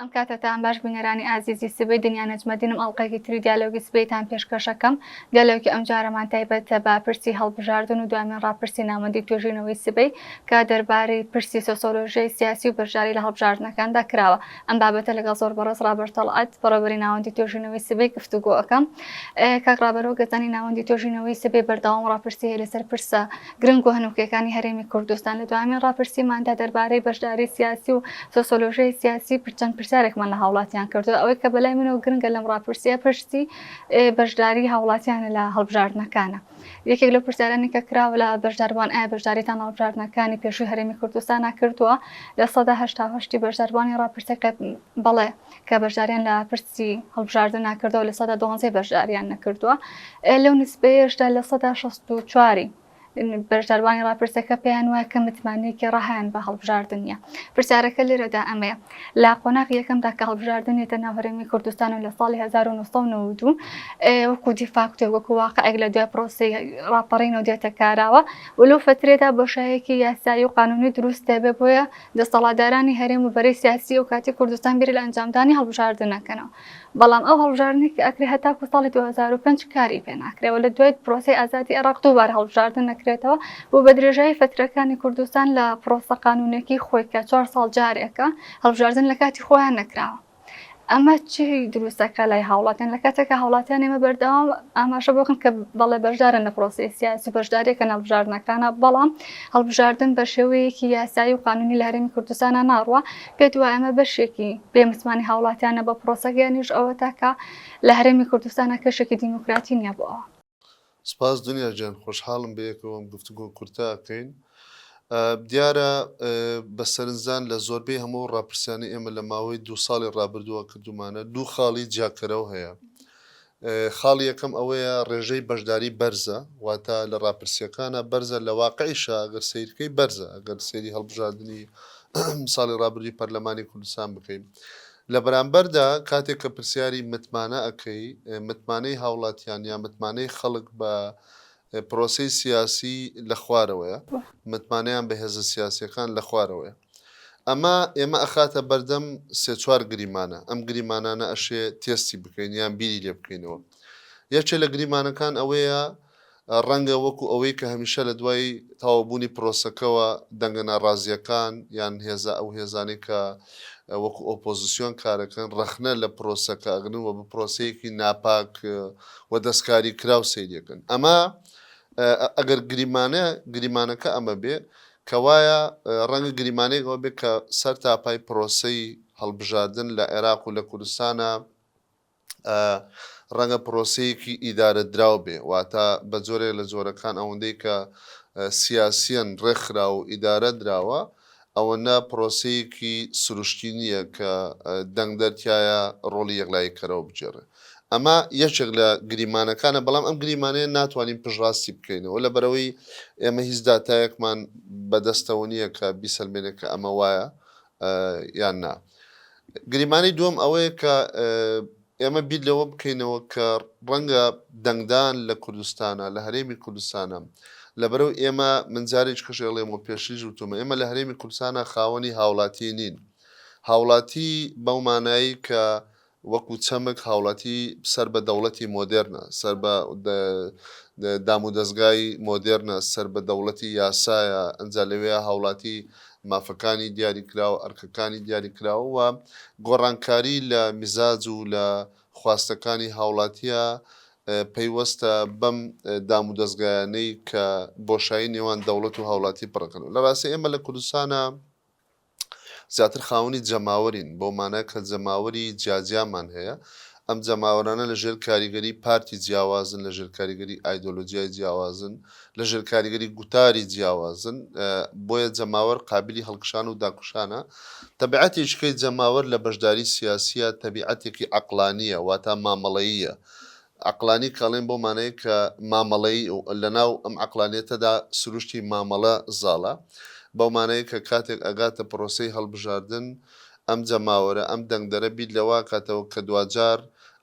ئەم کاتتان باش بینەرانی ئازیزی سبەی دنیا نەجمەدینم ئەڵلقەیەکی تری دیالۆگی سبەیتان پێشکەشەکەم. دیالۆگی ئەم جارەمان تایبەتە بە پرسی هەڵبژاردن و دوامین ڕاپرسی ناوەندی توێژینەوەی سبەی کە دەربارەی پرسی سۆسیۆلۆژیای سیاسی و بەشداری لە هەڵبژاردنەکاندا کراوە. ئەم بابەتە لەگەڵ زۆر بەڕێز ڕابەر تەڵعەت بەڕێوەبەری ناوەندی توێژینەوەی سبەی گفتوگۆ ئەەکەم. کاک ڕابەرەوە گەزانی ناوەندی توێژینەوەی سبەی بەردەوام ڕاپرسی هەیە لەسەر پرسە گرنگ و هەنووکەکانی هەرێمی کوردستان. لە دوامین ڕاپرسیماندا دەربارەی بەشداری سیاسی و سۆسیۆلۆژیای سیاسی چەند پرسیارێکمان لە هاوڵاتیان کردو. ئەوەی کە بەلای منەوە گرنگە لەم ڕاپرسیە پرسی بەشداری هاوڵاتیانە لە هەڵبژاردنەکانە. یەکێک لەو پرسیارانی کە کراوە لە بەشداربووان ئایا بەشداریتان لە هەڵبژاردنەکانی پێشووی هەرێمی کوردستانە کردووە. لە 1970 بەشداربوانی ڕاپرسەکە بەڵێ کە بەشداریان لە پرسی هەڵبژاردن ناکردەوە، لە 12 بەشداریان نەکردووە. لەو نسبەیەشدا لە 64 بەشداروانی ڕاپرسەکە پێیان وایە کە متمانەیەکی ڕاهیان بە هەڵبژاردن نیە. پرسیارەکە لێرەدا ئەمەیە: لە قۆناغی یەکەمدا کە هەڵبژاردنێتە ناو هەرێمی کوردستان و لە ساڵی 1992 وەکو دیفاکتۆ وەکو واقعێک لە دوای پرۆسەی ڕاپەڕینەوە دێتە کاراوە و لەو فترێدا بۆشایەکی یاسایی و قانونی دروست دەبێ بۆیە دەسەڵاتدارانی هەرێم و بەرەی سیاسی و کاتی کوردستان بیری لە ئەنجامدانی هەڵبژاردن نەکەنەوە. بەڵام ئەو هەڵبژاردنی کە ئەکرێ هەتاکو ساڵی 2005 کاری پێ ناکرێەوە. لە دوای پرۆسەی ئازادی عێراق دووبار هەڵبژاردن نەکرێتەوە بۆ بە درێژایی فترەکانی کوردستان لە پرۆسە قانونێکی خۆی کە 4 ساڵ جارێکە هەڵبژاردن لە کاتی خۆیان نەکراوە. ئەمە چی دروستەکە لای هاوڵاتیان لە کاتێکە هاوڵاتیان ئێمە بەردەوام ئاماژە بۆکەن کە بەڵێ بەشدارن لە پرۆسەی سیاسی بەشدارێکە هەڵبژاردنەکانە، بەڵام هەڵبژاردن بە شێوەیەکی یاسایی و قانونی لە هەرێمی کوردستانە ناڕوە. پێت وایە ئەمە بەشێکی بێمتمانی هاوڵاتیانە بە پرۆسەگەیانیش ئەوە تاکە لە هەرێمی کوردستانە کەشێکی دیموکراتی نییە بۆ ئەوە. سپاس دنیا جان، خۆشحاڵم بەیەکەوەم گفتوگۆ کورتا ئەکەین. دیارە بە سەرنجدان لە زۆربەی هەموو ڕاپرسیانی ئێمە لە ماوەی 2 ساڵی ڕابردووە کردومانە 2 خاڵی جیاکەرەوە هەیە. خاڵی یەکەم ئەوەیە ڕێژەی بەشداری بەرزە، واتە لە ڕاپرسیەکانە بەرزە، لە واقعیشە ئەگەر سیرکەی بەرزە، ئەگەر سێری هەڵبژاردننی ساڵی ڕابردووی پەرلەمانی کوردستان بکەین. لە بەرامبەردا کاتێک کە پرسیاری متمانە ئەەکەی، متمانەی هاوڵاتیان یا متمانەی خەڵک بە پرۆسی سیاسی لە خوارەوەیە، متمانیان بە هێزە سیاسیەکان لە خوارەوەیە. ئەمە ئێمە ئەخاتە بەردەم 3-4 گریمانە. ئەم گریمانانە ئەشێ تێستی بکەین یان بیری لێ بکەینەوە. یەکێ لە گریمانەکان ئەوەیە ڕەنگە وەکو ئەوەی کە هەمیشە لە دوای تاوابوونی پرۆسەکەەوە دەنگە ناڕازیەکان یان هێزە ئەو هێزانی کە وەکو ئۆپۆزیسیۆن کارەکەن ڕەخنە لە پرۆسەکە ئەگرنەوە بە پرۆسەیەکی ناپاک و دەستکاری کراو سەیرەکەن. ئەمە ئەگەر گریمانەکە ئەمە بێ کەوایە ڕەنگە گریمانەیەکەوە بێت کە سەر تاپای پرۆسەی هەڵبژاردن لە عێراق و لە کوردستانە ڕەنگە پرۆسەیەکی ئیدارە دراو بێ، واتە بە جۆرێک لە جۆرەکان ئەوەندەی کە سیاسیەن ڕێکخرا و ئیدارە دراوە، ئەوەنە پرۆسەیەکی سروشتی نییە کە دەنگ دەرتایە ڕۆڵی یەکلایەکەرەوە بجێڕێ. ئەمە یەکێک لە گریمانەکانە، بەڵام ئەم گریمانەیە ناتوانین پژڕاستی بکەینەوە لە بەرەوەی ئێمە هیچ داتایەکمان بەدەستەوە نییە کە بیسەلمێنێ کە ئەمە وایە یان نا. گریمانی دووەم ئەوەیە کە ئێمە بیر لەوە بکەینەوە کە ڕەنگە دەنگدان لە کوردستانە، لە هەرێمی کوردستانە، لەبەرەو ئێمە منجارێک کەشێڵێمە پێشیش وتومە ئێمە لە هەرێمی کوردستانە خاوەنی هاوڵاتی نین. هاوڵاتی بەومانایی کە وەکو چەمک هاوڵاتی سەر بە دەوڵەتی مۆدێرنە، سەر بە دام و دەستگای مۆدێرنە، سەر بە دەوڵەتی یاسایە، ئەنجا لەوەیە هاوڵاتی مافەکانی دیاریکراوە، ئەرکەکانی دیاریکراوە و گۆڕانکاری لە میزاج و لە خواستەکانی هاوڵاتیە پەیوەستە بەم دام و دەستگایانەی کە بۆشایی نێوان دەوڵەت و هاوڵاتی پڕەکەن. لە ڕاستی ئێمە لە کوردستانە زیاتر خاوەنی جەماوەرین، بۆ مانە کە جەماوەری جیاجیامان هەیە. ئەم جەماوەرانە لە ژێر کاریگەری پارتی جیاوازن، لە ژێر کاریگەری ئایدۆلۆجیای جیاوازن، لە ژێر کاریگەری گوتاری جیاوازن، بۆیە جەماوەر قابلی هەڵکشان و داکوشانە. تەبیعەتێکەکەی جەماوەر لە بەشداری سیاسیە تەبیعەتێکی عەقلانیە، واتە مامەڵەییە. عەقلانی کەڵێن بۆ مانەیە کە مامەڵەیی لەناو ئەم عەقلانیەتەدا سروشتی مامەڵە زاڵە، بەومانەیە کە کاتێک ئەگاتە پرۆسەی هەڵبژاردن ئەم جەماوەرە ئەم دەنگدەرە بیر لەوە کاتەوە کە دوجار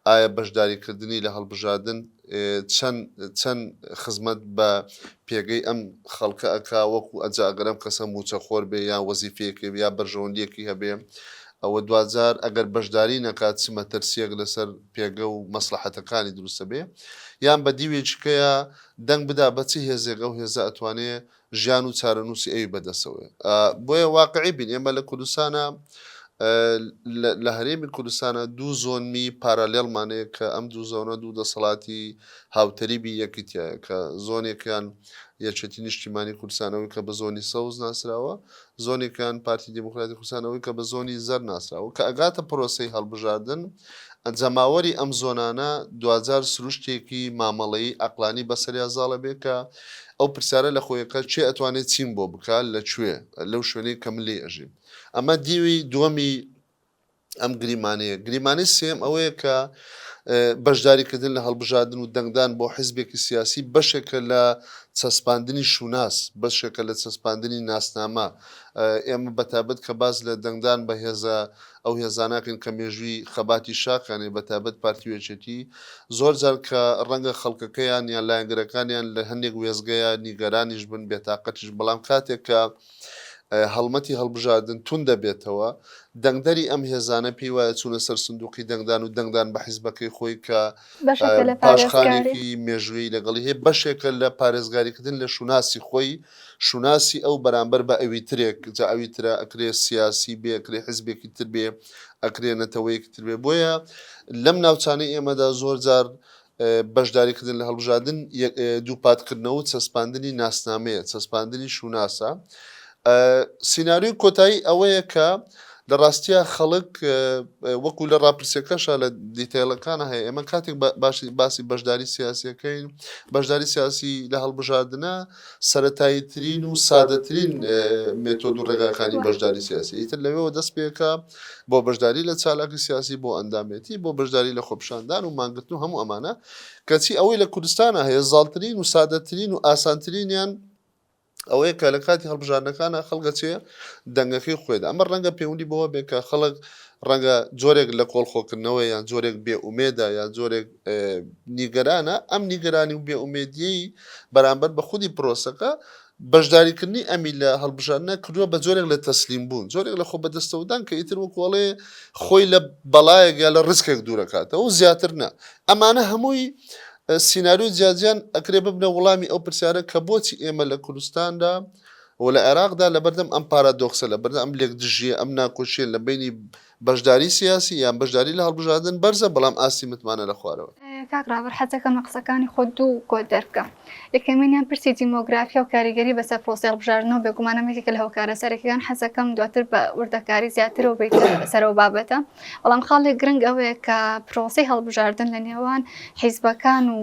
ئایا بەشداریکردنی لە هەڵبژاردن چەند خزمەت بە پێگەی ئەم خەڵکە ئەکا، وەکو ئەجاگەرم کەسە موچەخۆر بێ یان وەزیفەیەکی یا بەرژەوەندیەکی هەبێ، ئەوە دوجار ئەگەر بەشداری نەکات چمە تەرسیەک لەسەر پێگە و مەسلحەتەکانی دروستە بێ یان بە دیوێکیکەیە دەنگ بدا بەچی هێزێگە و هێزە ئەتوانێت ژیان و چارەنووسی ئەوی بەدەسەوە بۆیە واقعی بین ئێمە لە کوردستانە لە هەرێمی کوردستانە دوو زۆنمی پارالێڵمانەیە کە ئەم دوو زۆنە دوو دەسەڵاتی هاوتەریبی یەکیتیایە کە زۆنێکیان یەکێتی نیشتیمانی کوردستانەوەی کە بە زۆنی سەوز ناسراوە زۆنێکیان پارتی دموکراتی کوردستانەوەی کە بە زۆنی زەر ناسراوە کە ئەگاتە پرۆسەی هەڵبژاردن ئەنجەماوەری ئەم زۆنانە دوجار سروشتێکی مامەڵەیی ئەقلانی بەسەریا زاڵە بێ کە ئەو پرسیارە لە خۆیەکە چێ ئەتوانێت چیم بۆ بکات لەکوێ لەو شوێنەی کەم لێ ئەژین ئەمە دیوی دووەمی ئەم گریمانەی سێم ئەوەیە کە بەشداریکردن لە هەڵبژاردن و دەنگدان بۆ حیزبێکی سیاسی بەشێکە لە چەسپاندنی شوناس بەشێکە لە چەسپاندنی ناسنامە ئێمە بەتابەت کە باز لە دەنگدان بە هێزە ئەو هێزاناکەن کە مێژووی خەباتی شاکانێ بەتابەت پارتیوێچێتی زۆر جار کە ڕەنگە خەڵکەکەیان یان لایەنگەرەکانیان لە هەندێک وێزگەیە نیگەرانیش بن بێتاقەتیش بەڵام کاتێک کە هەڵمەتی هەڵبژاردن تون دەبێتەوە دەنگدەری ئەم هێزانە پێی وایە چوونە سەر سندوقی دەنگدان و دەنگدان بە حیزبەکەی خۆی کە پاشخانێکی مێژووی لەگەڵی هەیە بەشێکە لە پارێزگاریکردن لە شوناسی خۆی شوناسی ئەو بەرامبەر بە ئەوی ترێک جا ئەوی ترە ئەکرێ سیاسی بێ ئەکرێ حیزبێکی تر بێ ئەکرێنەتەوەیەکی تر بێ بۆیە لەم ناوچانەی ئێمەدا زۆر جار بەشداریکردن لە هەڵبژاردن دووپاتکردنەوە و چەسپاندنی ناسنامەیە چەسپاندنی شوناسە سینناریوی کۆتایی ئەوەیە کە لە ڕاستیە خەڵک وەکو لە ڕاپرسیەکەشە لە دیتەیلەکانە هەیە ئێمە کاتێک باسی بەشداری سیاسیەکەین بەشداری سیاسی لە هەڵبژاردنە سەرەتاییترین و سادەترین مێتۆد و ڕێگاکانی بەشداری سیاسی ئیتر لەوێەوە دەست پێکە بۆ بەشداری لە چالاکی سیاسی بۆ ئەندامێتی بۆ بەشداری لە خۆپشاندان و مانگرتن و هەموو ئەمانە کەچی ئەوەی لە کوردستانە هەیە زاڵترین و سادەترین و ئاسانترینیان ئەوەیە کە لە کاتی هەڵبژاردنەکانە خەڵگە چێ دەنگەکەی خۆیدا ئەمە ڕەنگە پەیوەندی بەوە بێ کە خەڵک ڕەنگە جۆرێک لە کۆڵخۆکردنەوە یان جۆرێک بێئومێدا یان جۆرێک نیگەرانە ئەم نیگەرانی و بێئومێدیەی بەرامبەر بە خودی پرۆسەکە بەشداریکردنی ئەمی لە هەڵبژاردنە کردووە بە جۆرێک لە تەسلیم بوون جۆرێک لە خۆ بەدەستەوەدان کە ئیتر وەکوڵێ خۆی لە بەڵایەک یا لە ڕزکێک دوورەکاتەوە و زیاتر نە ئەمانە هەمووی سینناریو جیاجیان ئەکرێ ببنە وەڵامی ئەو پرسیارە کە بۆچی ئێمە لە کوردستاندا و لە عێراقدا لە بەردەم ئەم پارادۆکسە لە بەردەم ئەم لێک دژیە ئەم ناکۆچیە لە بینی بەشداری سیاسی یان بەشداری لە هەڵبژاردن بەرزە بەڵام ئاسی متمانە لە خوارەوە کاکڕابەر حەزەکەم لە قسەکانی خۆ دوو کۆ دەرکەم یەکەمینیان پرسی دیمۆگرافیا و کاریگەری بەسەر پرۆسی هەڵبژاردنەوە بێگومانەمێکێکە لە هۆکارە سەرەکیەکان حەزەکەم دواتر بە وردەکاری زیاترەوە بیت سەرەوە بابەتە بەڵام خاڵێک گرنگ ئەوەیە کە پرۆسی هەڵبژاردن لە نێوان حیزبەکان و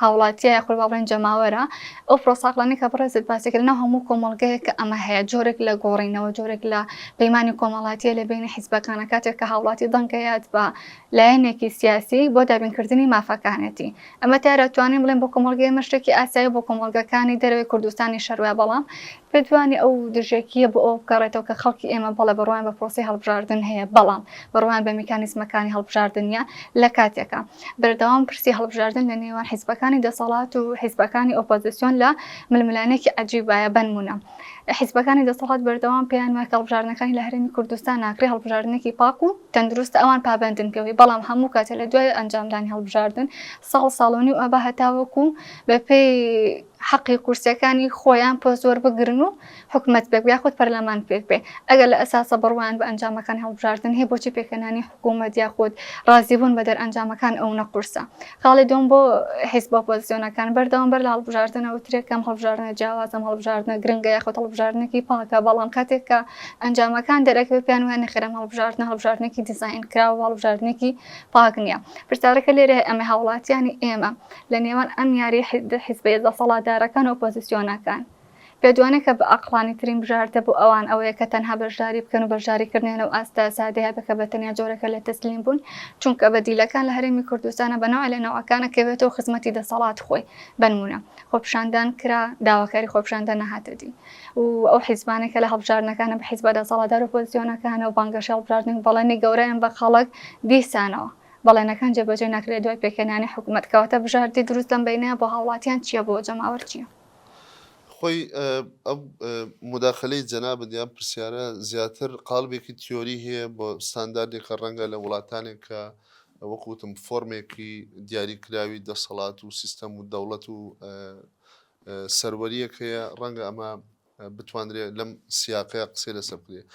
هاوڵاتیە یاخود باڵێن جەماوەرە ئەو پرۆساقلانی کە بڕێزت باسیکردنەوە هەموو کۆمەڵگەیە کە ئەمە هەیە جۆرێک لە گۆڕینەوە جۆرێک لە پەیمانی کۆمەڵاتیە لە بینی حیزبەکانە کاتێک کە هاوڵاتی دەنگەیات بە لایەنێکی سیاسی بۆ دابینکردنی مافەکانێتی ئەمە تارە توانین بڵێن بۆ کۆمەڵگەی مەشتێکی ئاسایی بۆ کۆمەڵگەکانی دەروی کوردستانی شەروە بەڵام پێتوانی ئەو دژێکیە بۆ ئەو بکەڕێتەوە کە خەڵکی ئێمە بەڵێ بڕوان بە پرۆسی هەڵبژاردن هەیە بەڵام بڕوان بە میکانیزمەکانی هەڵبژاردنیە لە کاتێکە بەردەوام پرسی هەڵبژاردن لە نێوان حیزبەکانی دەسەڵات و حیزبەکانی ئۆپۆزیسیۆن لە ململانێکی عەجیبایە بنمونە حیزبەکانی دەسەڵات بەردەوام پێیان وایە کە هەڵبژاردنەکانی لە هەرێمی کوردستان ناکرێ هەڵبژاردنێکی پاک و تەندروستە ئەوان پابەندنکەوەی بەڵام هەموو کاتێ لە دوای ئەنجامدانی هەڵبژاردن ساڵ و ئەبا هەتاوەکو بەپێی حەقی کورسیەکانی خۆیان پۆ زۆر بگرن و حکومەت بێک یاخود پەرلەمان پێک بێ ئەگەر لە ئەساسە بڕوان بە ئەنجامەکانی هەڵبژاردن هەیە بۆچی پێکەنانی حکوومەت یاخود ڕازیبوون بە دەرئەنجامەکان ئەو نەقورسە خاڵی دۆم بۆ حیزب ئۆپۆزیسیۆنەکان بەردەوامبەر لە هەڵبژاردنەوە ترێکەم هەڵبژاردنە جیاوازم هەڵبژاردنە گرنگە یاخود هەڵبژاردنێکی پاکە بەڵام کاتێک کە ئەنجامەکان دەرەکەوێت پێیان وایە نەخێرەم هەڵبژاردنێکی دیزاین کراوە هەڵبژاردنێکی پاک نییە پرسیارەکە لێرە ئەمە هاوڵاتیانی ئێمە لە نێوان ئەم یاری حیزبە دەسەڵاتدارەکان و ئۆپۆزیسیۆنەکان پێدوانێت کە بە ئەقلانی ترین بژاردە بۆ ئەوان ئەوەیە کە تەنها بەشداری بکەن و بەشداریکردنیان و ئاستا سادەیە بکە بە تەنیا جۆرەکە لە تەسلیم بوون چونکە بەدیلەکان لە هەرێمی کوردستانە بەناو لە ناوەکانە کەوێتەوە خزمەتی دەسەڵات خۆی بنمونە خۆپشاندان کرا داواکاری خۆپشاندان نەهاتەدی و ئەو حیزبانێکە لە هەڵبژاردنەکانە بە حیزبە دەسەڵاتدار و ئۆپۆزیسیۆنەکانە و بانگەشە هەڵبژاردن بەڵێنی گەورەیان بە خەڵک دیسانەوە بەڵێنەکان جێبەجێ ناکرێت دوای پێکەنانی حکوومەت کەواتە بژاردی دروست لەم بینەیە بۆ هاوڵاتیان چییە بۆ جەماوەر چییە خۆی ئەم مداخلەی جەنابەت یان پرسیارە زیاتر قاڵبێکی تیۆری هەیە بۆ ستانداردێکە ڕەنگە لە وڵاتانێک کە وەکوتم فۆرمێکی دیاریکراوی دەسەڵات و سیستەم و دەوڵەت و سەروەریەک هەیە ڕەنگە ئەمە بتوانرێت لەم سیاقەیە قسەی لەسەر بکرێت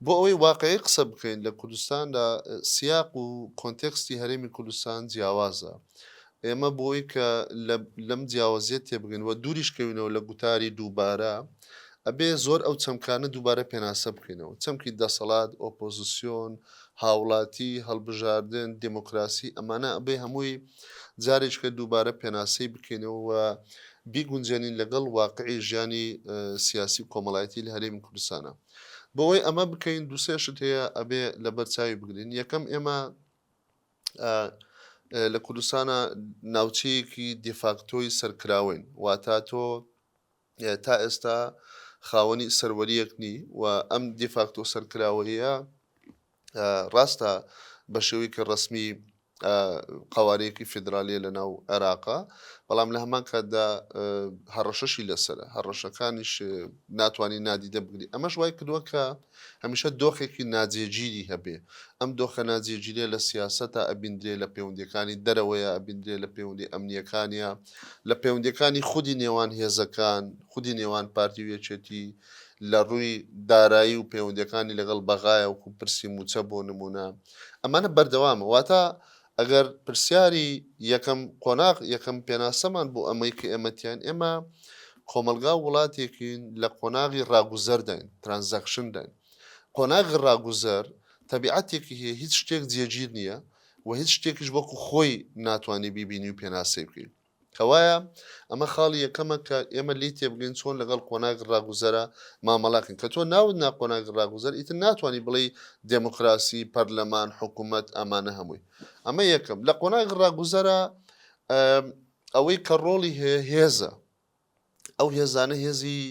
بۆ ئەوەی واقعی قسە بکەین لە کوردستاندا سیاق و کۆنتێکستی هەرێمی کوردستان جیاوازە ئێمە بۆی کە لەم جیاوازیت تێبگەن و دووریشکەوینەوە لە گوتاری دووبارە ئەبێ زۆر ئەو چەمکانە دووبارە پێناسە بکەینەوە چەمکی دەسەڵات ئۆپۆزیسیۆن هاوڵاتی هەڵبژاردن دموکراسی ئەمانە ئەبێ هەمووی جارێککە دووبارە پێناسەی بکەینەوە بیگونجێنین لەگەڵ واقعی ژیانی سیاسی و کۆمەڵایەتی لە هەرێمی کوردستانە بۆەوەی ئەمە بکەین دووسێشت هەیە ئەبێ لەبەر چاوی بگرین یەکەم ئێمە لە کوردستانە ناوچەیەکی دیفاکتۆی سەرکراوین واتە تۆ تا ئێستا خاوەنی سەروەریەکنی و ئەم دیفاکتۆ سەرکراوەیە ڕاستە بە شێوەی کە ڕسمی قوارەیەکی فیدراالیە لە ناو عێراقا بەڵام لە هەمان کاتدا هەڕەشەشی لەسرە هەڕەشەکانیش ناتوانانی نادیدە بگری ئەمەش وای کردووە کە هەمیشە دۆخێکی ناجێگیری هەبێ ئەم دۆخە ناجێگیرێ لە سیاسەتە ئەبیندرێ لە پەیوەندیەکانی دەرەوەیە ئەبیندرێ لە پەیوەندی ئەمنیەکانیە لە پەیوەندیەکانی خودی نێوان هێزەکان خودی نێوان پارتی وێچێتی لە ڕووی دارایی و پەیوەندیەکانی لەگەڵ بەغایە وکو پرسی موچە بۆ نمونە ئەمانە بەردەوامە واتە ئەگەر پرسیاری یەکەم قۆناغ یەکەم پێناسەمان بۆ ئەمەی کە ئێمەتیان ئێمە کۆمەلگا وڵاتێکین لە قۆناغی ڕاگوزەر داین ترانزەکشن داین قۆناغی ڕاگوزەر تەبیعەتێکی هەیە هیچ شتێک جێگیر نییە و هیچ شتێکیش وەکو خۆی ناتوانانی بیبینی و پێناسەی بکەین کەوایە ئەمە خاڵی یەکەمە کە ئێمە لی تێبگەین چۆن لەگەڵ قۆناغی ڕاگوزەرە مامەڵاکن کە تۆ ناود نا قۆناغی ڕاگوزەر ئیتر ناتوانانی بڵێ دموکراسی پەرلەمان حکوومەت ئەمانە هەمووی ئەمە یەکەم لە قۆناغی ڕاگوزەرە ئەوەی کە ڕۆڵی هێزە ئەو هێزانە هێزی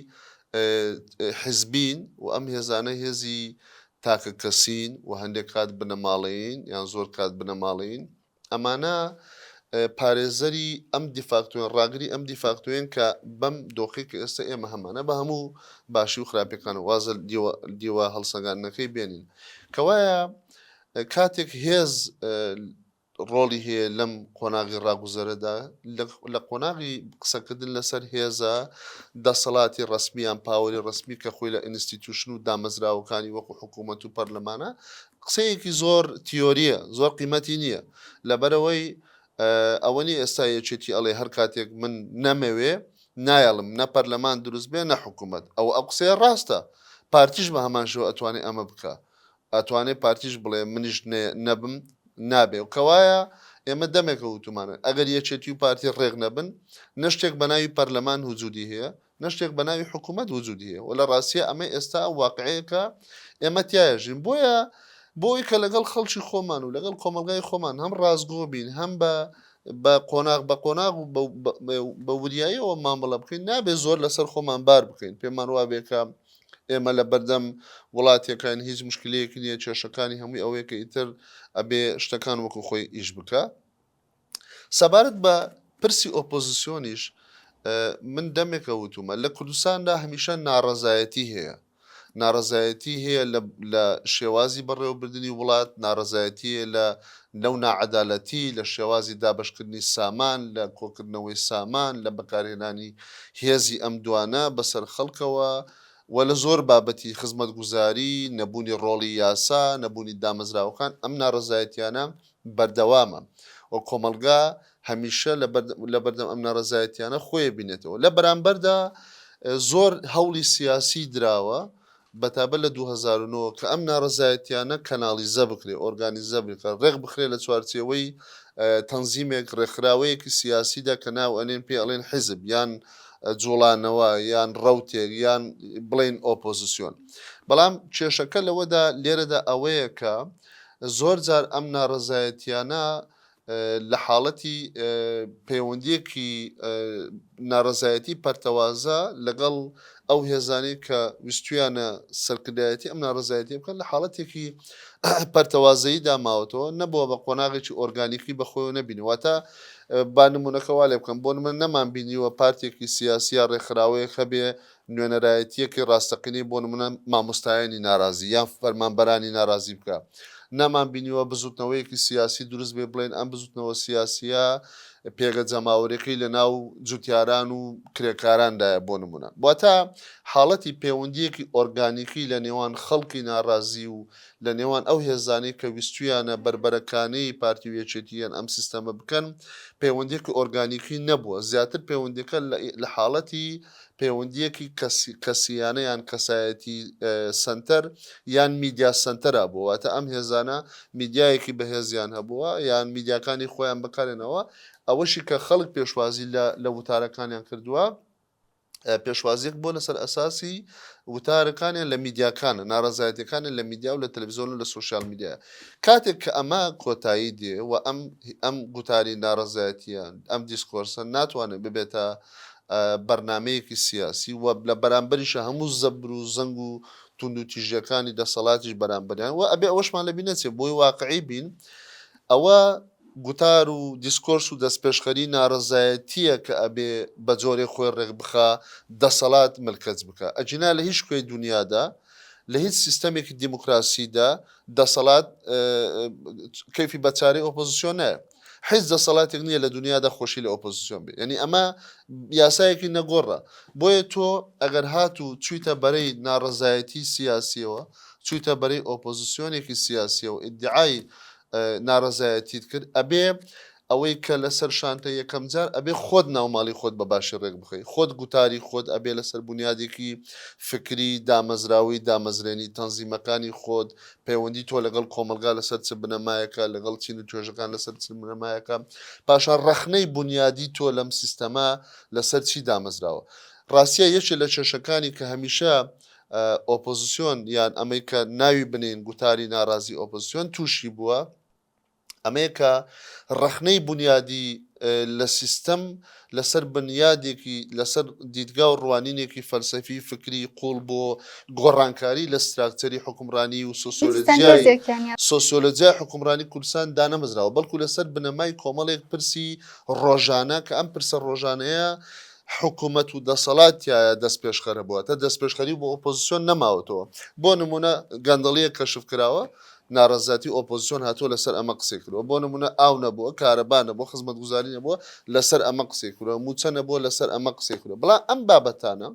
حزبین و ئەم هێزانە هێزی تاکە کەسین و هەندێک کات بنەماڵەین یان زۆر کات بنەماڵین ئەمانە پارێزەری ئەم دیفاکتۆن ڕاگری ئەم دیفاکتۆین کە بەم دۆخی کە ئێستا ئێمە هەمانە بە هەموو باشی و خراپەکان وازە دیوە هەڵسەنگاندنەکەی بێنین کەوایە کاتێک هێز ڕۆڵی هەیە لەم قۆناغی ڕاگوزەرەدا لە قۆناغی قسەکردن لەسەر هێزە دەسەڵاتی ڕسمیان پاوەری ڕسمی کە خۆی لە ئینستیتوشن و دامەزراوەکانی وەکو حکوومەت و پەرلەمانە قسەیەکی زۆر تیۆریە زۆر قیمەتی نییە لەبەرەوەی ئەوەنی ئێستا یەکێتی ئەڵێ هەر کاتێک من نەمەوێ نایەڵم نە پەرلەمان دروست بێ نە حکوومەت ئەو قسەیە ڕاستە پارتیش بە هەمانشەوە ئەتوانێت ئەمە بکە ئەتوانێت پارتیش بڵێ منیش نەبم نابێ و کەوایە ئێمە دەمێکە وتمانە ئەگەر یەکێتی و پارتی ڕێغ نەبن نەشتێک بە ناوی پەرلەمان وجودی هەیە نەشتێک بە ناوی حکوومەت وجودی هەیە و لە ڕاستیە ئەمە ئێستا واقعەیەکە ئێمە تایەژین بۆیە بۆی کە لەگەڵ خەڵکی خۆمان و لەگەڵ کۆمەلگای خۆمان هەم ڕازگۆ بین هەم بە قۆناغ بە قۆناغ و بە وریاییەوە مامەڵە بکەین نابێ زۆر لەسەر خۆمان بار بکەین پێمان وابێکە ئێمە لە بەردەم وڵاتیەکان هیچ مشکلەیەکی نییە کێشەکانی هەمووی ئەوەیە کە ئیتر ئەبێ شتەکان وەکو خۆی ئیش بکە سەبارەت بە پرسی ئۆپۆزیسیۆنیش من دەمێکە وتومە لە کوردستاندا هەمیشە ناڕەزایەتی هەیە ناڕەزایەتی هەیە لە شێوازی بەڕێوەبردننی وڵات ناڕەزایەتی لە نەو ناعەدالەتی لە شێوازی دابشکردنی سامان لە کۆکردنەوەی سامان لە بەکارهێنانی هێزی ئەم دوانە بەسەر خەڵکەوە و لە زۆر بابەتی خزمەت گوزاری نەبوونی ڕۆڵی یاسا نەبوونی دامەزراوەکان ئەم ناڕەزایەتیانە بەردەوامە و کۆمەلگا هەمیشە لە بەردەم ئەم ناڕەزایەتیانە خۆی بینێتەوە لە بەرامبەردا زۆر هەوڵی سیاسی دراوە بەتابە لە 2009 کە ئەم ناڕەزایەتیانە کەناڵیزە بکرێ ئۆرگانیزە بکە ڕێک بخرێ لە چوارچێوەی تەنزیمێک ڕێکخراوەیەکی سیاسیدا کە ناو ئەنێن پێ ئەڵێن حیزب یان جوڵانەوە یان ڕەوتێک یان بڵین ئۆپۆزیسیۆن بەڵام کێشەکە لەوەدا لێرەدا ئەوەیە کە زۆر جار ئەم ناڕەزایەتیانە لە حاڵەتی پەیوەندیەکی ناڕەزایەتی پەرتەوازە لەگەڵ ئەو هێزانەی کە ویستویانە سەرکردایەتی ئەم ناڕەزایەتی بکەن لە حاڵەتێکی پەرتەوازەیی داماوەتەوە نەبووە بە قۆناغێکی ئۆرگانیکی بەخۆی نەبینەوەتە با نمونونەکەوا لێ بکەم بۆ من نەمان بینیوە پارتێکی سیاسیە ڕێکخراوەیە خەبێ نوێنەرایەتیەکی ڕاستەقینی بۆ نمونە مامۆستایانی ناڕازی یان فەرمانبەرانی ناڕازی بکە نامان بینیوە بزوتنەوەیەکی سیاسی دروست بێ بڵێن ئەم بزوتنەوە سیاسیە پێگە جەماوەەکەی لە ناو جوتیاران و کرێکارandایە بۆ نمونە واتە حاڵەتی پەیوەندیەکی ئۆرگانیکی لە نێوان خەڵکی ناڕازی و لە نێوان ئەو هێزانەی کە ویستویانە بربەرەکانەی پارتی وێچێتیان ئەم سیستەمە بکەن پەیوەندیەکی ئۆرگانیکی نەبووە زیاتر پەیوەندەکە لە حاڵەتی پەیوەندیەکی کەسیانە یان کەسایەتی سنتەر یان میدیا سنتەرا بوواتە ئەم هێزانە میدیایەکی بەهێزیان هەبووە یان میدیاکانی خۆیان بکارێنەوە ئەوەشی کە خەڵک پێشوازی لە وتارەکانیان کردووە پێشوازیەک بۆ لەسەر ئەساسی وتارەکانیان لە میدیاکانە ناڕەزایەتەکانە لە میدیا و لە تەلەڤیزۆن و لە سوۆشیال میدیا کاتێک کە ئەمە کۆتایی دێ و ئەم گوتاری ناڕەزایەتیان ئەم دیسکۆرسە ناتوانێت ببێتە بەرنمەیەکی سیاسی وە لە بەرامبەریشە هەموو زەبر و زەنگ و تونند و تیژەکانی دەسەڵاتیش بەرامبەریان و ئەبێ ئەوەشمان لە بینەچێ بۆی واقعی بین ئەوە گوتار و دیسکۆرس و دەستپێشخەری ناڕەزایەتیە کە ئەبێ بە جۆرێ خۆی ڕێک بخە دەسەڵات ملکەت بکە ئەجینا لە هیچ کوێی دنیادا لە هیچ سیستەمێکی دیموکراسیدا دەسەڵات کەیفی بەچارەی ئۆپۆزیسیۆن نایە حیز دەسەڵاتێک نییە لە دنیادا خۆشی لە ئۆپۆزیسیۆن بێ یعنی ئەمە یاسایەکی نەگۆڕە بۆیە تۆ ئەگەر هات و چویتە بەرەی ناڕەزایەتی سیاسیەوە چویتە بەرەی ئۆپۆزیسیۆنێکی سیاسیەوە ئیدعای ناڕەزایەتیت کرد ئەبێ ئەوەی کە لەسەر شانتە یەکەم جار ئەبێ خۆت ناوماڵی خۆت بە باشی ڕێک بخەی خۆت گوتاری خۆت ئەبێ لەسەر بنیادێکی فکری دامەزراوی دامەزرێنی تەنزیمەکانی خۆت پەیوەندی تۆ لەگەڵ کۆمەلگا لەسەر چ بنەمایەکە لەگەڵ چین و توێژەکان لەسەر چ بنەمایەکە پاشان ڕەخنەی بنیادی تۆ لەم سیستەما لەسەر چی دامەزراوە ڕاستیە یەکێ لە کێشەکانی کە هەمیشە ئۆپۆزیسیۆن یان ئەمەی کە ناوی بنین گوتاری ناڕازی ئۆپۆزیسیۆن تووشی بووە ئەمەیەکە ڕەخنەی بنیادی لە سیستەم لەسەر بنیادێکی لەسەر دیدگا و ڕوانینێکی فەلسەفی فکری قوڵ بۆ گۆڕانکاری لە ستراکچەری حکومڕانی و سۆسیۆلۆجیای حکومڕانی کوردستان دانەمەزراوە بەڵکو لەسەر بنەمای کۆمەڵێک پرسی ڕۆژانە کە ئەم پرسە ڕۆژانەیە حکوومەت و دەسەڵاتیایە دەست پێشخەرە بووە تا دەست پێشخەری بۆ ئۆپۆزیسیۆن نەماوەتەوە بۆ نمونە گەندەڵیە کەشف کراوە ناڕەزاتی ئۆپۆزیسیۆن هاتووە لەسەر ئەمە قسێ کردەوە بۆ نمونە ئاو نەبووە کارەبانە بۆ خزمەت گوزاری نەبووە لەسەر ئەمە قسێ کردەوە موچە نەبووە لەسەر ئەمە قسێ کردەوە بەڵام ئەم بابەتانە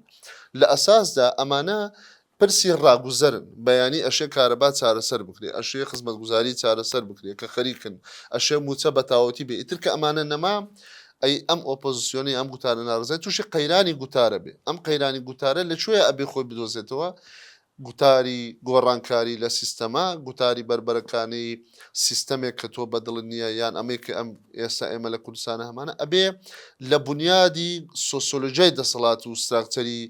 لە ئەساسدا ئەمانە پرسی ڕاگوزەرن بەیانی ئەشێ کارەبا چارەسەر بکرێ ئەشێ خزمەت گوزاری چارەسەر بکرێ کە خەریکن ئەشێ موچە بە تاوەتی بێ ئیتر کە ئەمانە نەما ئەی ئەم ئۆپۆزیسیۆنی ئەم گوتارە ناڕزای تووشی قەیرانی گوتارە بێ ئەم قەیرانی گوتارە لەکوێ ئەبێ خۆی بدۆزێتەوە گوتاری گۆڕانکاری لە سیستەما گوتاری بربەرەکانی سیستەمێک کە تۆ بەدڵ نییە یان ئەمەی کە ئەم ئێستا ئێمە لە کوردستانە هەمانە ئەبێ لە بنیادی سۆسیۆلۆژیای دەسەڵات و ستراکچەری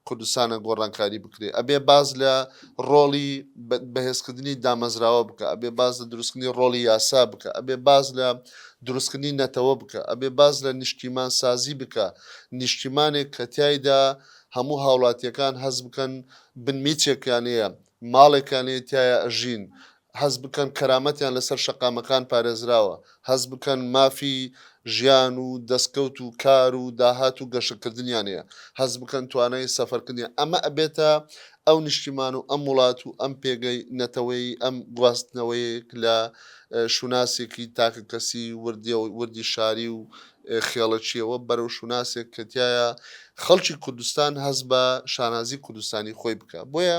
کوردستانە گۆڕانکاری بکرێ ئەبێ باز لە ڕۆڵی بەهێزکردنی دامەزراوە بکە ئەبێ باز لە دروستکردنی ڕۆڵی یاسا بکە ئەبێ باز لە دروستکردنی نەتەوە بکە ئەبێ باز لە نیشتیمان سازی بکە نیشتیمانێک کە تایدا هەموو هاوڵاتیەکان هەز بکەن بنمیچێکیانەیە ماڵێکانەیە تایە ئەژین هەز بکەن کەرامەتیان لەسەر شەقامەکان پارێزراوە هەز بکەن مافی ژیان و دەستکەوت و کار و داهات و گەشەکردنیانەیە هەز بکەن توانای سەفەرکردنیان ئەمە ئەبێتە ئەو نیشتیمان و ئەم وڵات و ئەم پێگەی نەتەوەی ئەم گواستنەوەیەک لە شوناسێکی تاکە کەسی وردی شاری و خێڵەچیەوە بەرەو شوناسێک کەتیایە خەڵکی کوردستان هەز بە شانازی کوردستانی خۆی بکە بۆیە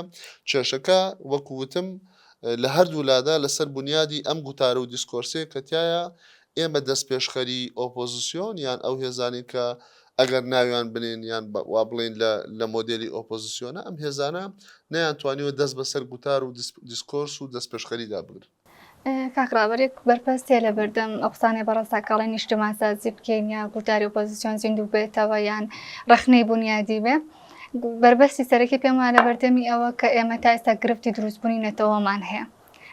کێشەکە وەکووتم لە هەردوو لادا لەسەر بنیادی ئەم گوتارە و دیسکۆرسێ کەتیایە ئێمە دەست پێشخەری ئۆپۆزیسیۆن یان ئەو هێزانی کە ئەگەر ناویان بنێن یان وا بڵێن لە مۆدێلی ئۆپۆزیسیۆنە ئەم هێزانە نەیانتوانیوە دەست بەسەر گوتار و دیسکۆرس و دەست پێشخەریدا بگرن کاکڕابەرێک بەرپەستێ لە بەردەم ئەو قسانێ بەڕاستاکەڵی نیشتمان سازی بکەین یا گوتاری ئۆپۆزیسیۆن زیندوو بێتەوە یان ڕەخنەی بنیادی بێ بربەستی سەرەکی پێم وایە لە بەردەمی ئەوە کە ئێمە تا ئێستا گرفتی دروستبوونی نەتەوەمان هەیە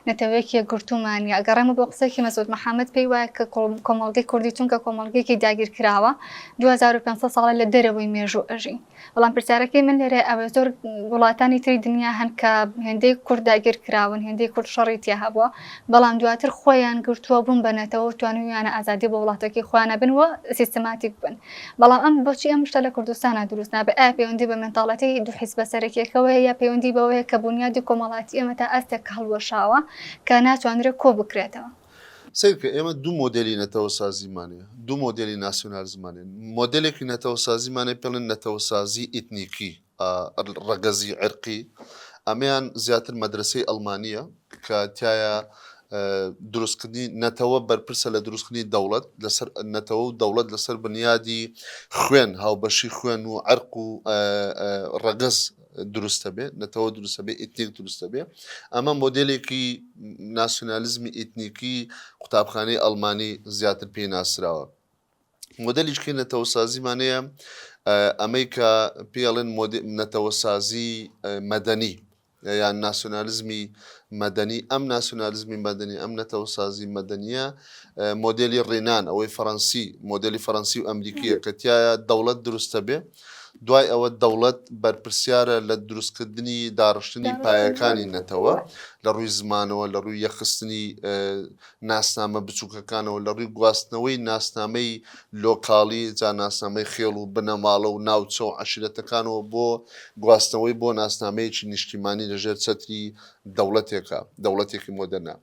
نەتەوەیەکی گرتومانە ئەگەڕێمە بۆ قسەی مەسعود محەممەد پێی وایە کە کۆمەڵگەی کوردی چونکە کۆمەڵگەیەکی داگیر کراوە 2500 ساڵە لە دەرەوەی مێژوو ئەژین بەڵام پرسیارەکەی من لێرە ئەوە زۆر وڵاتانی تری دنیا هەن کە هێندەی کورد داگیر کراون هێندەی کورد شەڕی تیا هەبووە بەڵام دواتر خۆیان گرتووە بوون بەنەتەوە توانویانە ئازادی بە وڵاتەکەی خۆیانە بنوە سیستماتیک بن بەڵام ئەم بۆچی ئەم شتە لە کوردستانە دروست نابێ ئایا پەیوەندی بە مێنتاڵەتی دوو حیزب بەسەرەکیەکەوە یا پەیوەندی بەوەیە کە بنیادی کۆمەڵاتی ئێمە تا ئەستێک هەڵوەشاوە کە ناتوانرێت کۆ بکرێتەوە سیرکە ئێمە دوو مۆدلی نەتەوە سازیمانەیە دوو مۆدلی ناسیۆنال زمانێن مۆدلێکی نەتەوە سازیمانەی پێڵن نەتەوە سازی ئیتنیکی ڕەگەزی عێرقی ئەمەیان زیاتر مەدرسەی ئەڵمانیە کە تایە دروستکردنی نەتەوە بەرپرسە لە دروستکردنی دەوڵەت لەسەر نەتەوە و دەوڵەت لەسەر بنیادی خوێن هاوبەشی خوێن و عەرق و ڕەگەز دروستە بێ نەتەوە دروستە بێ ئیتنیک دروستە بێ ئەمە مۆدلێکی ناسیۆنالیزمی ئیتنیکی قوتابخانەی ئەڵمانی زیاتر پێی ناسراوە مۆدلیشکی نەتەوە سازیمانەیە ئەمەی کە پێڵێن نەتەوە سازی مەدەنی یان ناسیۆنالیزمی مەدەنی ئەم ناسیۆنالیزمی مەدەنی ئەم نەتەوە سازی مەدەنیە مۆدلی ڕێنان ئەوەی فەڕەنسی مۆدلی فەڕەنسی و ئەمریکیە کە تایە دەوڵەت دروستە بێ دوای ئەوە دەوڵەت بەرپرسیارە لە دروستکردنی داڕشتنی پایەکانی نەتەوە لە ڕووی زمانەوە لە ڕووی یەخستنی ناسنامە بچووکەکانەوە لە ڕووی گواستنەوەی ناسنامەی لۆکاڵی جا ناسنامەی خێڵ و بنەماڵە و ناوچە و عەشیرەتەکانەوە بۆ گواستنەوەی بۆ ناسنامەیەکی نیشتیمانی لەژێر چەتری دەوڵەتێکە دەوڵەتێکی مۆدەرنە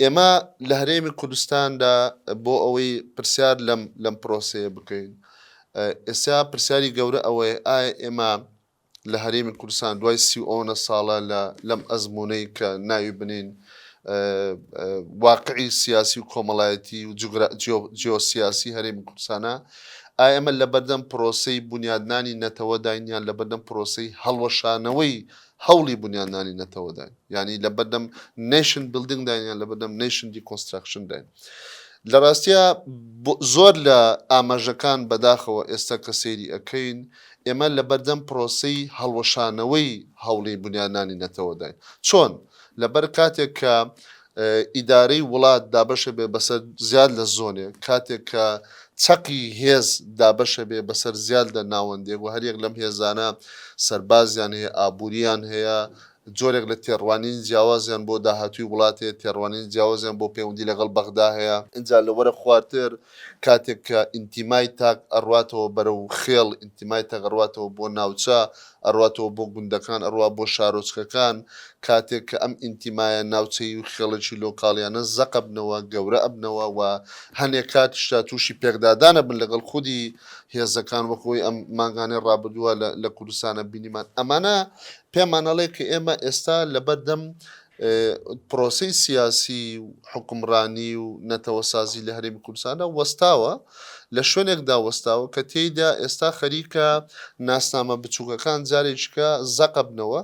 ئێمە لە هەرێمی کوردستاندا بۆ ئەوەی پرسیار لەم پرۆسەیە بکەین ئێستا پرسیاری گەورە ئەوەیە ئایا ئێمە لە هەرێمی کوردستان دوای 30 ساڵە لەم ئەزمونەی کە ناوی بنین واقعی سیاسی و کۆمەڵایەتی و جیۆسیاسی هەرێمی کوردستانە ئایا ئێمە لە بەردەم پرۆسەی بنیادنانی نەتەوە داینیان لە بەردەم پرۆسەی هەڵوەشانەوەی هەوڵی بنیادنانی نەتەوە داین ینی لە بەردەم نیشن بیلدینگ داینیان لە بەردەم نیشن دیکۆنستراکشن داین لە ڕاستیە زۆر لە ئاماژەکان بەداخەوە ئێستا کە سەیری ئەەکەین ئێمە لە بەردەم پرۆسەی هەڵوەشانەوەی هەوڵی بنیادنانی نەتەوە داین چۆن لەبەر کاتێک کە ئیدارەی وڵات دابەشە بێ بەسەر زیاد لە زۆنێ کاتێک کە چەقی هێز دابەشە بێ بەسەر زیاد لە ناوەندێک و هەرێک لەم هێزانە سەربازیان هەیە ئابوووریان هەیە جۆرێک لە تێڕوانین جیاوازیان بۆ داهاتوی وڵاتێ تێڕوانین جیاوازیان بۆ پەیوەندی لەگەڵ بەغدا هەیە اینجا لە وەرە خوارتر کاتێک کە ئینتیمای تاک ئەڕواتەوە بەرەو خێڵ ئینتیمای تاک ئەڕواتەوە بۆ ناوچە ئەڕواتەوە بۆ گوندەکان ئەڕوا بۆ شارۆچکەکان کاتێک کە ئەم ئینتیمایە ناوچەی و خێڵکی لۆکاڵیانە زەقە بنەوە گەورە ئەبنەوە و هەنێک کاتشتا تووشی پێکدادانە بن لەگەڵ خودی هێزەکان وەکۆی ئەم ماگانەی ڕابردووە لە کوردستانە بینیمان ئەمانە پێمانەڵێ کە ئێمە ئێستا لەبەردەم پرۆسەی سیاسی و حکومڕانی و نەتەوە سازی لە هەرێمی کوردستانە وەستاوە لە شوێنێکدا وەستاوە کە تێیدا ئێستا خەریکە ناسنامە بچووکەکان جارێککە زەقە بنەوە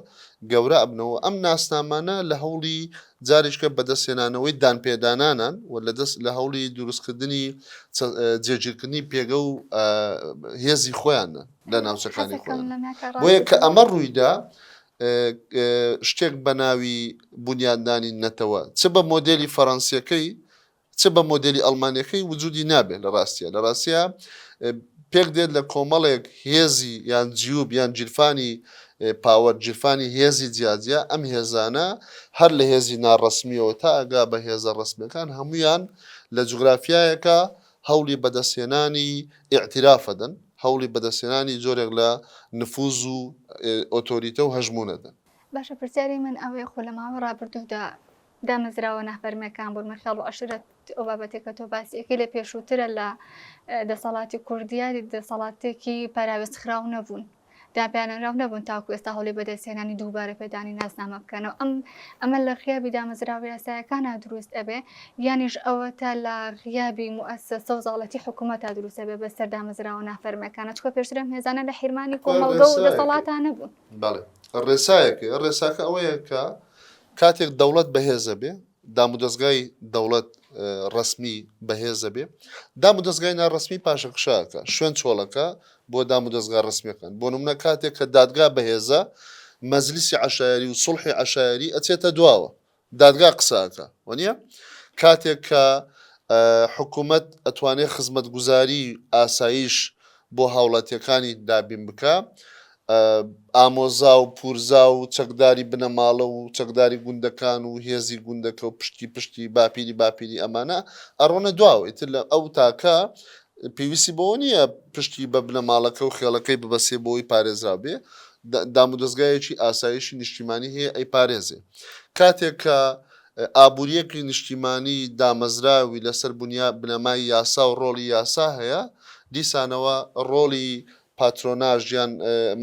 گەورە ئەبنەوە ئەم ناسنامانە لە هەوڵی جارێککە بەدەستێنانەوەی دانپێدانانان و لە هەوڵی دروستکردنی جێگیرکردنی پێگە و هێزی خۆیانە لە ناوچەکانی خۆیان بۆیە کە ئەمە ڕوویدا شتێک بە ناوی بنیاددانی نەتەوە چ بە مۆدلی فەڕەنسیەکەی چ بە مۆدلی ئەڵمانیەکەی وجودی نابێت لە ڕاستیە لە ڕاستیە پێک دێت لە کۆمەڵێک هێزی یان جیوب یان جیرفانی پاوەەر جیرفانی هێزی جیاجیا ئەم هێزانە هەر لە هێزی ناڕسمیەوە تا ئەگا بە هێزە ڕسمیەکان هەمویان لە جوگرافیایەکە هەوڵی بەدەستێنانی ئیعترافەدەن هەوڵی بەدەستێنانی جۆرێک لە نفوز و ئۆتۆریتە و هەژمونەدەن باشە پرسیاری من ئەوەیە خۆ لە ماوە ڕابردوودا دامەزراوە نەفەرمیەکان بۆ مەخێڵ و عەشیرەت ئەو بابەتێکە تۆ باسیەکەی لە پێشووترە لە دەسەڵاتی کوردیاری دەسەڵاتێکی پاراوێزخراو نەبوون دابیانراو نەبوون تاکو ئێستا هەوڵی بەدەستێنانی دووبارە پێدانی ناسنامە بکەنەوە ئەمە لە غیابی دامەزراوی یاسایەکانە دروست ئەبێ یانیش ئەوە تا لە غیابی موەسسە و زاڵەتی حکوومەتە دروستە بێ بەسەر دامەزراوە نافەرمیەکانە چکە پێشترم هێزانە لە حیرمانی کۆمەڵگە و دەسەڵاتان نەبوون ڕێسایەکە ڕێساکە ئەوەیە کە کاتێک دەوڵەت بەهێزە بێ دامودەستگای دەوڵەت ڕسمی بەهێزە بێ دامودەستگای ناڕسمی پاشە قشاکە شوێن چۆڵەکە بۆ دامودەستگا ڕسمیەکان بۆ نمونە کاتێک کە دادگا بەهێزە مەجلیسی عەشایری و سوڵحی عەشایری ئەچێتە دواوە دادگا قساکە وەنیە کاتێک کە حکوومەت ئەتوانێت خزمەت گوزاری ئاسایش بۆ هاوڵاتیەکانی دابین بکە ئامۆزا و پورزا و چەکداری بنەماڵە و چەکداری گوندەکان و هێزی گوندەکە و پشتی باپیری ئەمانە ئەڕۆنە دواوە ئیتر لە ئەو تاکە پێویستی بۆ نییە پشتی بە بنەماڵەکە و خێڵەکەی ببەسێ بۆی پارێزرا بێ دامودەستگایەکی ئاسایشی نیشتیمانی هەیە ئەی پارێزێ کاتێک کە ئابوووریەکی نیشتیمانی دامەزراوی لەسەر بنەمای یاسا و ڕۆڵی یاسا هەیە دیسانەوە ڕۆڵی پاترۆناژیان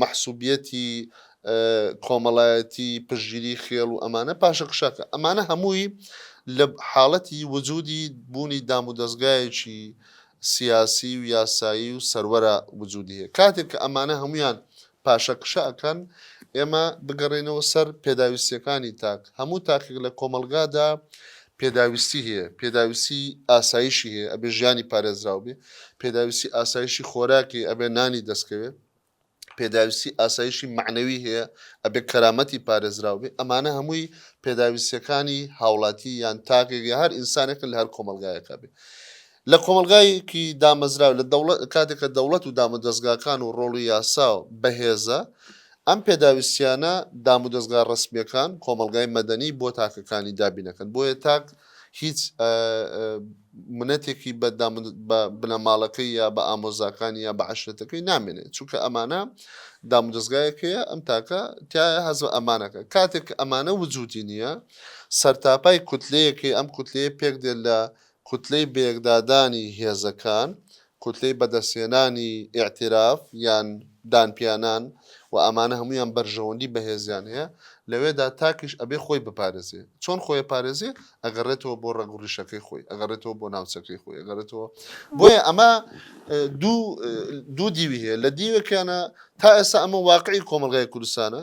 مەحسوبیەتی کۆمەڵایەتی پشگیری خێڵ و ئەمانە پاشە قشەکە ئەمانە هەمووی لە حاڵەتی وجودی بوونی دامودەستگایەکی سیاسی و یاسایی و سەروەرە وجودی هەیە کاتێک کە ئەمانە هەمویان پاشە قشە ئەکەن ئێمە بگەڕێنەوە سەر پێداویستیەکانی تاک هەموو تاکێک لە کۆمەلگادا پێداویستی هەیە پێداویستی ئاسایشی هەیە ئەبێ ژیانی پارێزراو بێ پێداویستی ئاسایشی خۆراکی ئەبێ نانی دەستکەوێت پێداویستی ئاسایشی معنەوی هەیە ئەبێ کەرامەتی پارێزراو بێ ئەمانە هەمووی پێداویستیەکانی هاوڵاتی یان تاکێکی هەر ئینسانێکن لە هەر کۆمەلگایەکە بێ لە کۆمەلگایەکی دامەزراو لە کاتێکە دەوڵەت و دامودەستگاکان و ڕۆڵی یاسا و بەهێزە ئەم پێداویستیانە دامودەستگا ڕسمیەکان کۆمەلگای مەدەنی بۆ تاکەکانی دابینەکەن بۆیە تاک هیچ منەتێکی بە بنەماڵەکەی یا بە ئامۆزاکانی یا بە عەشرەتەکەی نامێنێت چونکە ئەمانە دامودەستگایەکەیە ئەم تاکە تایە هەزم ئەمانەکە کاتێک ئەمانە وجودی نییە سەرتاپای کوتلەیەکی ئەم کوتلەیە پێک دێت لە کوتلەی بێگدادانی هێزەکان کوتلەی بەدەستێنانی ئیعتراف یان دانپیانان و ئەمانە هەمویان بەرژەوەندی بەهێزیان هەیە لەوێدا تاکیش ئەبێ خۆی بپارێزێ چۆن خۆی پارێزێ ئەگەڕێتەوە بۆ ڕەگوڕیشەکەی خۆی ئەگەڕێتەوە بۆ ناوچەکەی خۆی ئەگەڕێتەوە بۆیە ئەمە دوو دیوی هەیە لە دیوەکیانە تا ئێستا ئەمە واقعی کۆمەلگای کوردستانە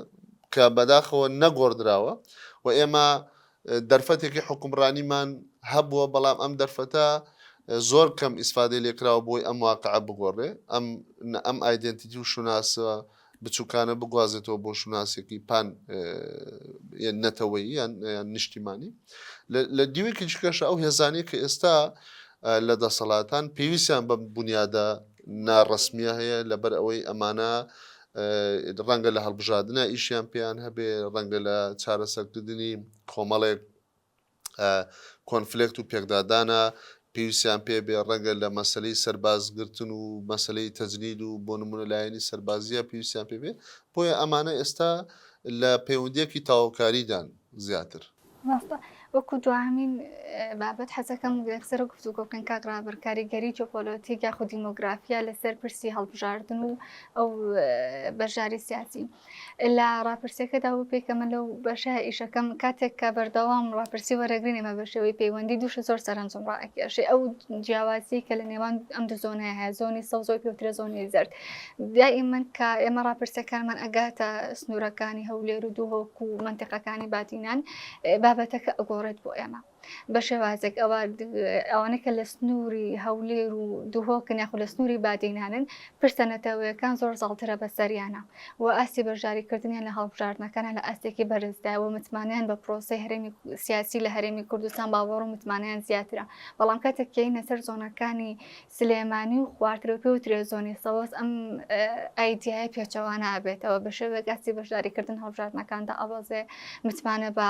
کە بەداخەوە نەگۆڕدراوە و ئێمە دەرفەتێکی حکومڕانیمان هەبووە بەڵام ئەم دەرفەتە زۆر کەم ئیسفادەی لێکراوە بۆی ئەم واقعە بگۆڕێ ئەم ئایدنتیتی و شوناسە بچووکانە بگوازێتەوە بۆ شوناسێکی پان نەتەوەی یان نیشتیمانی لە دیوێکی چکەشە ئەو هێزانەی کە ئێستا لە دەسەڵاتان پێویستیان بە بنیادە ناڕسمیە هەیە لەبەر ئەوەی ئەمانە ڕەنگە لە هەڵبژاردنە ئیشیان پێیان هەبێ ڕەنگە لە چارەسەرکردنی کۆمەڵێک کۆنفلێکت و پێکدادانە پێویستیان پێ بێ ڕەنگە لە مەسلەی سەربازگرتن و مەسلەی تەجنید و بۆ نمونە لایەنی سەربازیە پێویستیان پێ بێ بۆیە ئەمانە ئێستا لە پەیوەندیەکی تاواکاریدان زیاتر وەکو دوامین بابەت حەزەکەم لەسەر گفتوگۆکەن کاگرابەر کاریگەری جۆپۆلۆتیک یاخو دیمۆگرافیا لەسەر پرسی هەڵبژاردن و ئەو بەشداری سیاسی لە ڕاپرسیەکەدا و پێکەمە لەو بەشە ئیشەکەم کاتێک کە بەردەوام ڕاپرسی وەرەگرینێمە بە شێوەی پەیوەندی دووشە زۆر سەرنجام ڕائەکێشێ ئەو جیاوازی کە لە نێوان ئەم دوو زۆنەیە هەیە زۆنی سەوز زۆی پێوترە زۆنی زەرد دائیمەن کە ئێمە ڕاپرسەکانمان ئەگاتە سنوورەکانی هەولێر و دووهۆک و منتیقەکانی باتینان بابەتەکە ئەگۆڕێت بۆ ئێمە بە شێوازێک ئەوانە کە لە سنووری هەولێر و دووهۆکن یاخو لە سنووری بادینانن پرسەنەتەوەیەکان زۆر زاڵترە بە سەریانە و ئاسی بەشداریکردنیان لە هەڵبژاردنەکانە لە ئاستێکی بەرزداوە متمانیان بە پرۆسەی هەرێمی سیاسی لە هەرێمی کوردستان باوەڕ و متمانیان زیاترە بەڵام کاتێک کەینە سەر زۆنەکانی سلێمانی و خواردرە پێ و ترێزۆنی سەوەس ئەم ئایدیایە پێچەوانە ئابێتەوە بە شێوەیەک ئاسی بەشداریکردن هەڵبژاردنەکاندا ئەوازێ متمانە بە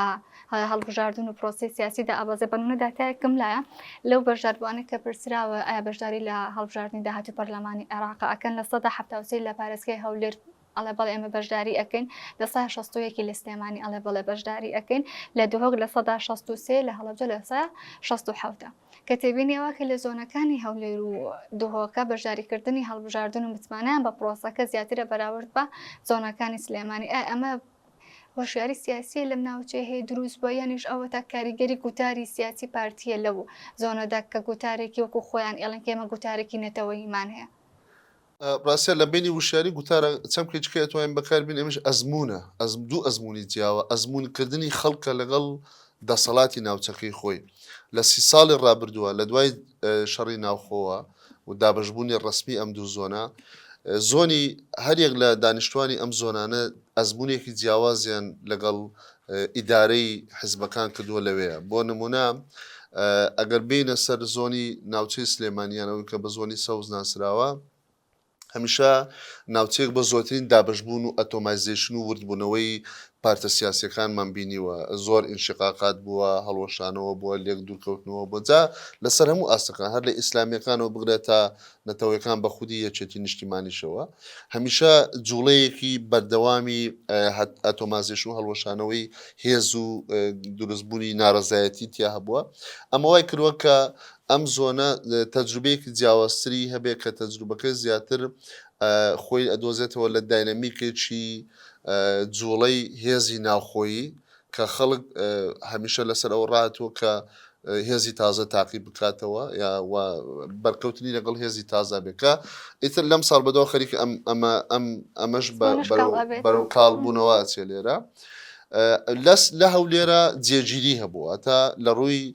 هەڵبژاردن و پرۆسی سیاسیدا ئابازێ بەنمونە داتایەکم لایە لەو بەشداربووانێک کە پرسراوە ئایا بەشداری لە هەڵبژاردننی داهاتی پەرلەمانی عێراق ئەکەن لە 1970 لە پارێزگای هەولێر ئەڵێ بەڵێ ئێمە بەشداری ئەەکەین لە 1960 لە سلێمانی ئەڵێ بەڵێ بەشداری ئەەکەین لە دووهۆک لە 1963 لە هەڵەبجە لە 1960 کە تێبینیەوە کە لە زۆنەکانی هەولێر و دووهۆکە بەشداریکردنی هەڵبژاردن و متمانیان بە پرۆسەکە زیاترە بەراورد بە زۆنەکانی سلێمانی ئەمە هۆشیاری سیاسی لەم ناوچەی هەیە دروست بۆ یانیش ئەوە تا کاریگەری گوتاری سیاسی پارتیە لەو زۆنەدا کە گوتارێکی وەکو خۆیان ئێڵن کێمە گوتارێکی نەتەوەیمان هەیە ڕاستە لە بینی وشاری گوتارە چەم کچکە توانین بەکاربین ئەمەش ئەزمونە دوو ئەزمموی جیاوە ئەزمونکردنی خەڵکە لەگەڵ دەسەڵاتی ناوچەکەی خۆی لە 30 ساڵی ڕابردووە لە دوای شەڕی ناوخۆوە و دابشبوونی ڕسمی ئەم دوو زۆنە زۆنی هەرێک لە دانیشتوانی ئەم زۆنانە ئەزمونێکی جیاوازیان لەگەڵ ئیدارەی حزبەکان کردووە لەوەیە بۆ نمونە ئەگەر بینە سەر زۆنی ناوچەی سلێمانیانەوەی کە بە زۆنی سەوز ناسراوە هەمیشە ناوچەیەک بە زۆرترین دابشبوون و ئەتۆمایزیشن و وردبوونەوەی پارتە سیاسیەکانمان بینیوە زۆر ئینشقاقات بووە هەڵوەشانەوە بووە لێک دوورکەوتنەوە بۆ جا لەسەر هەموو ئاستەکان هەر لە ئیسلامیەکانەوە بگرێت تا نەتەوەیەکان بە خودی یەکێتی نیشتیمانیشەوە هەمیشە جوڵەیەکی بەردەوامی ئەتۆمازیشن و هەڵوەشانەوەی هێز و دروستبوونی ناڕزایەتی تیا هەبووە ئەمە وای کردووە کە ئەم زۆنە تەجروبەیەکی جیاوازتری هەبێت کە تەجروبەکە زیاتر خۆی ئەدۆزێتەوە لە داینەمیکێکی جوڵەی هێزی ناوخۆیی کە خەڵک هەمیشە لەسەر ئەو ڕاتوە کە هێزی تازە تاقی بکاتەوە یا بەرکەوتنی لەگەڵ هێزی تازە بێکە ئیتر لەم ساڵ بەدەوە خەریکە ئەمەش بەرەو کاڵبوونەوە چێ لێرە لە هەولێرە جێگیری هەبووە تا لە ڕووی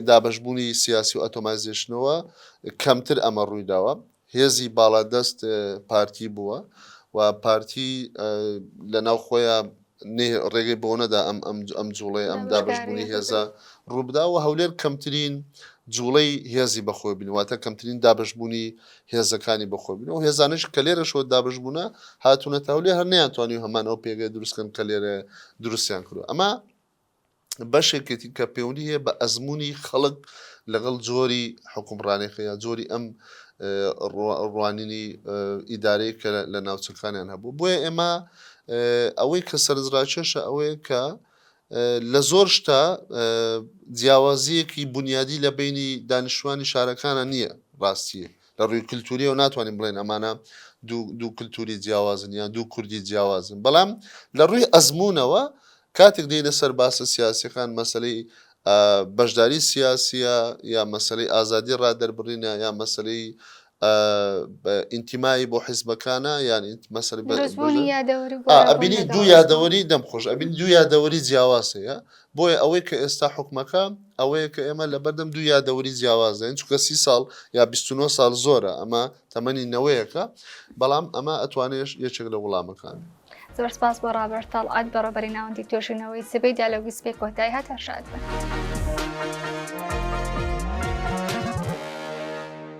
دابشبوونی سیاسی و ئەتۆمایزیشنەوە کەمتر ئەمە ڕوویداوە هێزی باڵادەست پارتی بووە و پارتی لە ناو خۆیان ڕێگەی بۆ نەدا ئەم جوڵەی ئەم دابشبوونی هێزە ڕووبدا و هەولێر کەمترین جوڵەی هێزی بەخۆی بنواتە کەمترین دابشبوونی هێزەکانی بەخۆی بن و هێزانش کە لێرە شۆ دابشبوونە هاتوونە هەولێر هەر نەیانتوانی و هەمانەوە پێگەی دروستکەن کە لێرە دروستیان کردو ئەمە بەشێکێتی کە پەیوەندی هەیە بە ئەزمموی خەڵک لەگەڵ جۆری حکومڕانێکی یا جۆری ئەم ڕوانینی ئیدارەی کە لە ناوچەکانیان هەبوو بۆیە ئێمە ئەوەی کە سەرنجڕاکێشە ئەوەیە کە لە زۆر شتا جیاوازیەکی بنیادی لە بینی دانیشتوانی شارەکانە نییە ڕاستیە لە ڕووی کللتوری و ناتوانین بڵێن ئەمانە دوو کللتوری جیاوازن یان دوو کوردی جیاوازن بەڵام لە ڕووی ئەزمموونەوە کاتێک دێنە سەر باسە سیاسیەکان مەسلەی بەشداری سیاسیە یا مەسلەی ئازادی ڕادەربڕینە یا مەسلەی ئینتیمایی بۆ حیزبەکانە یانی ئەبینی دوو یادەوەری دەمخۆش ئەبین دوو یادەوەری جیاوازەیە بۆیە ئەوەی کە ئێستا حکومەکە ئەوەیە کە ئێمە لەبەردەم دوو یادەوەری جیاوازەیە چونکە 30 ساڵ یا 29 ساڵ زۆرە ئەمە تەمەنی نەوەیەکە بەڵام ئەمە ئەتوانێت یەکێک لە وڵامەکان زۆر سپاس بۆ ڕابەر تەڵعەت بەڕێبەری ناوەندی توێژینەوەی سبەی دیالۆگی سپێک کۆتایی هاتە شاد بن.